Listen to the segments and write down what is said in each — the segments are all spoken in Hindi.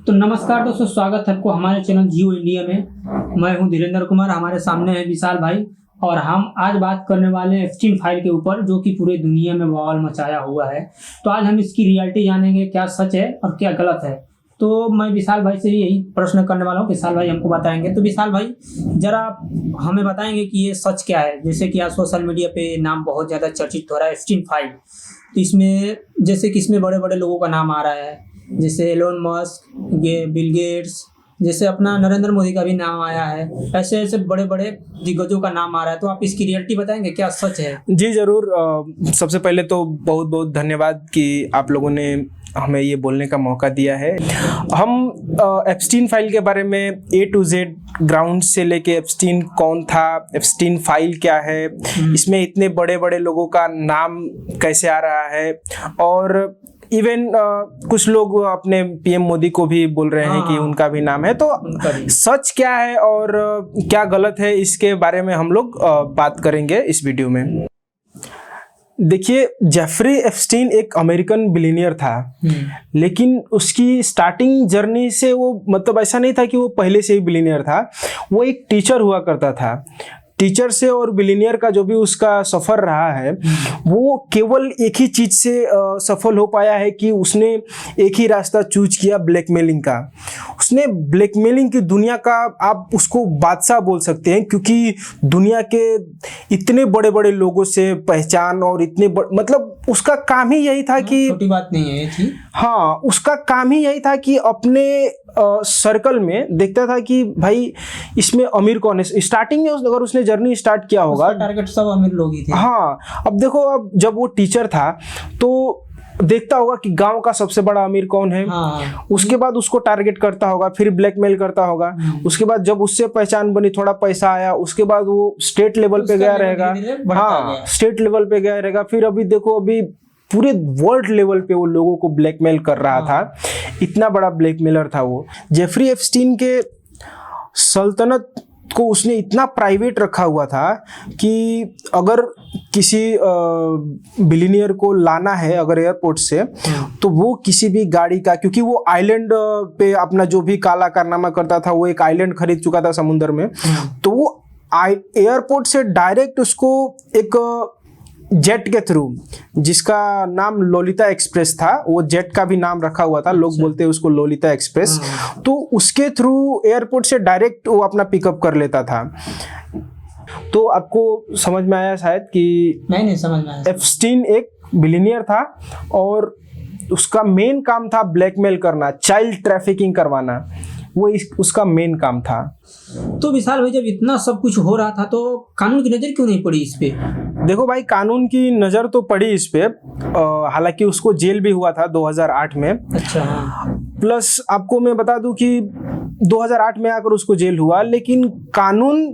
तो नमस्कार दोस्तों, स्वागत है आपको हमारे चैनल जियो इंडिया में। मैं हूं धीरेन्द्र कुमार, हमारे सामने है विशाल भाई और हम आज बात करने वाले हैं एप्स्टीन फाइल के ऊपर, जो कि पूरे दुनिया में बवाल मचाया हुआ है। तो आज हम इसकी रियलिटी जानेंगे, क्या सच है और क्या गलत है। तो मैं विशाल भाई से यही प्रश्न करने वाला हूँ, विशाल भाई हमको बताएंगे। तो विशाल भाई जरा हमें बताएंगे कि ये सच क्या है। जैसे कि आज सोशल मीडिया पे नाम बहुत ज़्यादा चर्चित हो रहा है एप्स्टीन फाइल। तो इसमें जैसे कि इसमें बड़े बड़े लोगों का नाम आ रहा है, जैसे एलोन मस्क, बिल गेट्स, जैसे अपना नरेंद्र मोदी का भी नाम आया है। ऐसे ऐसे बड़े बड़े दिग्गजों का नाम आ रहा है। तो आप इसकी रियलिटी बताएंगे, क्या सच है? जी जरूर। सबसे पहले तो बहुत बहुत धन्यवाद कि आप लोगों ने हमें ये बोलने का मौका दिया है। हम एप्स्टीन फाइल के बारे में A to Z ग्राउंड से लेके एप्स्टीन कौन था, एप्स्टीन फाइल क्या है, इसमें इतने बड़े बड़े लोगों का नाम कैसे आ रहा है, और इवन कुछ लोग अपने पीएम मोदी को भी बोल रहे हैं कि उनका भी नाम है। तो सच क्या है और क्या गलत है, इसके बारे में हम लोग बात करेंगे इस वीडियो में। देखिए, जेफरी एप्स्टीन एक अमेरिकन बिलियनियर था, लेकिन उसकी स्टार्टिंग जर्नी से वो मतलब ऐसा नहीं था कि वो पहले से ही बिलियनियर था। वो एक टीचर हुआ करता था। टीचर से और बिलियनियर का जो भी उसका सफ़र रहा है, वो केवल एक ही चीज़ से सफल हो पाया है कि उसने एक ही रास्ता चूज किया, ब्लैकमेलिंग का। उसने ब्लैकमेलिंग की दुनिया का, आप उसको बादशाह बोल सकते हैं, क्योंकि दुनिया के इतने बड़े बड़े लोगों से पहचान और इतने मतलब उसका काम ही यही था कि, छोटी बात नहीं है ये चीज। हाँ, उसका काम ही यही था कि अपने सर्कल में देखता था कि भाई इसमें अमीर कौन है। स्टार्टिंग में अगर उसने जर्नी स्टार्ट किया होगा, टारगेट सब अमीर लोग ही थे। हाँ, अब देखो, अब जब वो टीचर था तो देखता होगा कि गांव का सबसे बड़ा अमीर कौन है। उसके बाद उसको टारगेट करता होगा, फिर ब्लैकमेल करता होगा। उसके बाद जब उससे पहचान बनी, थोड़ा पैसा आया, उसके बाद वो स्टेट लेवल पे गया रहेगा। हाँ, स्टेट लेवल पे गया रहेगा। फिर अभी देखो, अभी पूरे वर्ल्ड लेवल पे वो लोगों को ब्लैकमेल कर रहा था। इतना बड़ा ब्लैकमेलर था वो। जेफरी एप्स्टीन के सल्तनत को उसने इतना प्राइवेट रखा हुआ था कि अगर किसी बिलियनियर को लाना है अगर एयरपोर्ट से, तो वो किसी भी गाड़ी का, क्योंकि वो आइलैंड पे अपना जो भी काला कारनामा करता था, वो एक आइलैंड खरीद चुका था समुद्र में, तो वो एयरपोर्ट से डायरेक्ट उसको एक जेट के थ्रू, जिसका नाम लोलिता एक्सप्रेस था, वो जेट का भी नाम रखा हुआ था, लोग बोलते हैं उसको लोलिता एक्सप्रेस, तो उसके थ्रू एयरपोर्ट से डायरेक्ट वो अपना पिकअप कर लेता था। तो आपको समझ में आया शायद कि नहीं समझ में आया। एप्स्टीन एक बिलियनियर था और उसका मेन काम था ब्लैकमेल करना, चाइल्ड ट्रैफिकिंग करवाना, वो उसका मेन काम था। तो विशाल भाई, जब इतना सब कुछ हो रहा था तो कानून की नजर क्यों नहीं पड़ी इस पे? देखो भाई, कानून की नज़र तो पड़ी इस पे। हालांकि उसको जेल भी हुआ था 2008 में। अच्छा। प्लस आपको मैं बता दूं कि 2008 में आकर उसको जेल हुआ, लेकिन कानून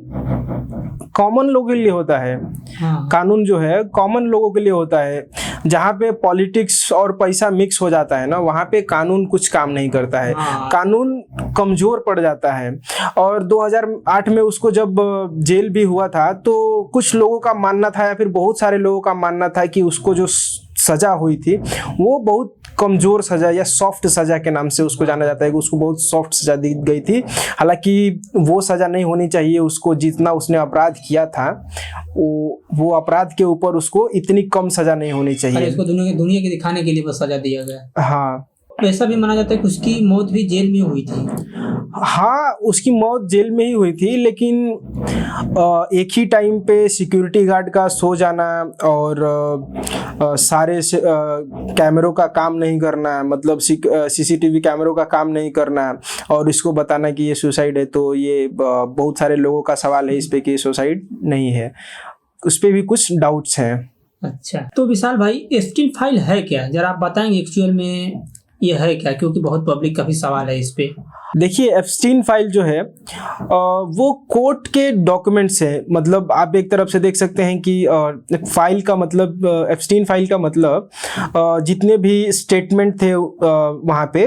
कॉमन लोगों के लिए होता है। कानून जो है कॉमन लोगों के लिए होता है। जहाँ पे पॉलिटिक्स और पैसा मिक्स हो जाता है ना, वहाँ पे कानून कुछ काम नहीं करता है। कानून कमजोर पड़ जाता है। और 2008 में उसको जब जेल भी हुआ था, तो कुछ लोगों का मानना था, या फिर बहुत सारे लोगों का मानना था कि उसको जो सजा हुई थी वो बहुत कमजोर सजा या सॉफ्ट सजा के नाम से उसको जाना जाता है, कि उसको बहुत सॉफ्ट सजा दी गई थी। हालांकि वो सजा नहीं होनी चाहिए उसको। जितना उसने अपराध किया था, वो अपराध के ऊपर उसको इतनी कम सजा नहीं होनी चाहिए। इसको दुनिया के दिखाने के लिए बस सजा दिया गया। हाँ, ऐसा भी माना जाता है कि उसकी मौत भी जेल में हुई थी। हाँ, उसकी मौत जेल में ही हुई थी, लेकिन एक ही टाइम पे सिक्योरिटी गार्ड का सो जाना और सारे कैमरों का काम नहीं करना, मतलब सीसीटीवी कैमरों का काम नहीं करना, और इसको बताना कि ये सुसाइड है, तो ये बहुत सारे लोगों का सवाल है इस पे कि सुसाइड नहीं है। उस पे भी कुछ डाउट्स हैं। अच्छा, तो विशाल भाई, एप्स्टीन फाइल है क्या? जरा आप बताएंगे एक्चुअल में ये है क्या, क्योंकि बहुत पब्लिक का भी सवाल है इस पे। देखिए एप्स्टीन फाइल जो है वो कोर्ट के डॉक्यूमेंट्स है। मतलब आप एक तरफ से देख सकते हैं कि फाइल का मतलब एप्स्टीन फाइल का मतलब जितने भी स्टेटमेंट थे वहाँ पे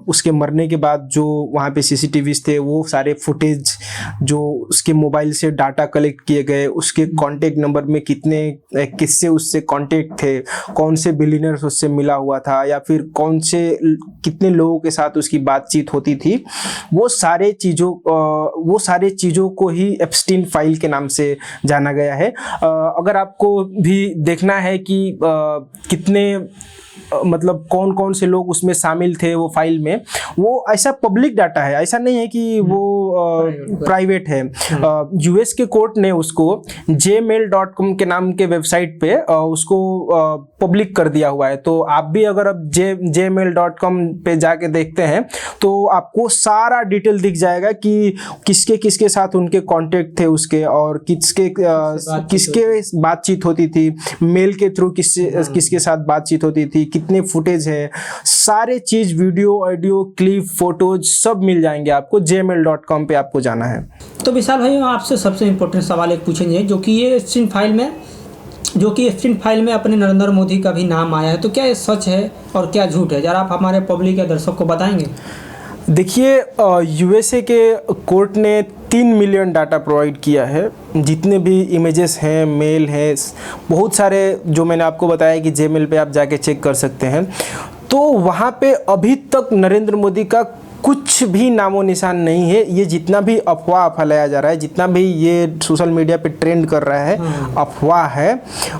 उसके मरने के बाद जो वहाँ पे सीसीटीवीज थे, वो सारे फुटेज जो उसके मोबाइल से डाटा कलेक्ट किए गए, उसके कॉन्टेक्ट नंबर में कितने किससे उससे कॉन्टेक्ट थे, कौन से बिलियनर्स उससे मिला हुआ था, या फिर कौन से कितने लोगों के साथ उसकी बातचीत होती थी, वो सारे चीज़ों को ही एप्स्टीन फाइल के नाम से जाना गया है। अगर आपको भी देखना है कि कितने मतलब कौन कौन से लोग उसमें शामिल थे वो फाइल में, वो ऐसा पब्लिक डाटा है, ऐसा नहीं है कि वो प्राइवेट है। यूएस के कोर्ट ने उसको gmail.com के नाम के वेबसाइट पे उसको पब्लिक कर दिया हुआ है। तो आप भी अगर अब gmail.com पे जाके देखते हैं तो आपको सारा डिटेल दिख जाएगा कि किसके किसके साथ उनके कांटेक्ट थे उसके, और किसके बातचीत होती थी, मेल के थ्रू किसके साथ बातचीत होती थी, कितने फुटेज है, सारे चीज वीडियो ऑडियो क्लिप फोटोज सब मिल जाएंगे आपको। gmail.com पे आपको जाना है। तो विशाल भाई आपसे सबसे इम्पोर्टेंट सवाल एक पूछेंगे, जो कि एप्स्टीन फाइल में अपने नरेंद्र मोदी का भी नाम आया है, तो क्या ये सच है और क्या झूठ है, जरा आप हमारे पब्लिक या दर्शक को बताएंगे। देखिए यूएसए के कोर्ट ने 3 मिलियन डाटा प्रोवाइड किया है, जितने भी इमेजेस हैं, मेल है, बहुत सारे जो मैंने आपको बताया कि जेमेल पे आप जाके चेक कर सकते हैं। तो वहाँ पे अभी तक नरेंद्र मोदी का कुछ भी नामो निशान नहीं है। ये जितना भी अफवाह फैलाया जा रहा है, जितना भी ये सोशल मीडिया पे ट्रेंड कर रहा है, अफवाह है,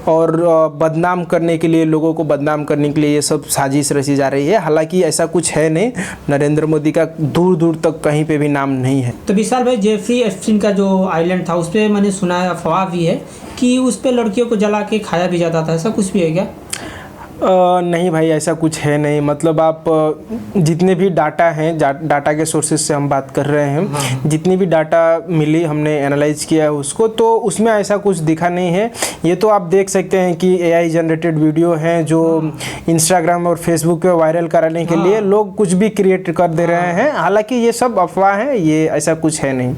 और बदनाम करने के लिए, लोगों को बदनाम करने के लिए ये सब साजिश रची जा रही है। हालांकि ऐसा कुछ है नहीं, नरेंद्र मोदी का दूर दूर तक कहीं पे भी नाम नहीं है। तो विशाल भाई जेफरी एप्स्टीन का जो आइलैंड था उस पर मैंने सुना है, अफवाह भी है कि उस पर लड़कियों को जला के खाया भी जाता था, ऐसा कुछ भी है क्या। नहीं भाई, ऐसा कुछ है नहीं। मतलब आप जितने भी डाटा हैं, डाटा के सोर्सेज से हम बात कर रहे हैं, जितनी भी डाटा मिली हमने एनालाइज किया है उसको, तो उसमें ऐसा कुछ दिखा नहीं है। ये तो आप देख सकते हैं कि एआई जनरेटेड वीडियो हैं जो इंस्टाग्राम और फेसबुक पे वायरल कराने के लिए लोग कुछ भी क्रिएट कर दे रहे हैं। हालांकि ये सब अफवाह है, ये ऐसा कुछ है नहीं।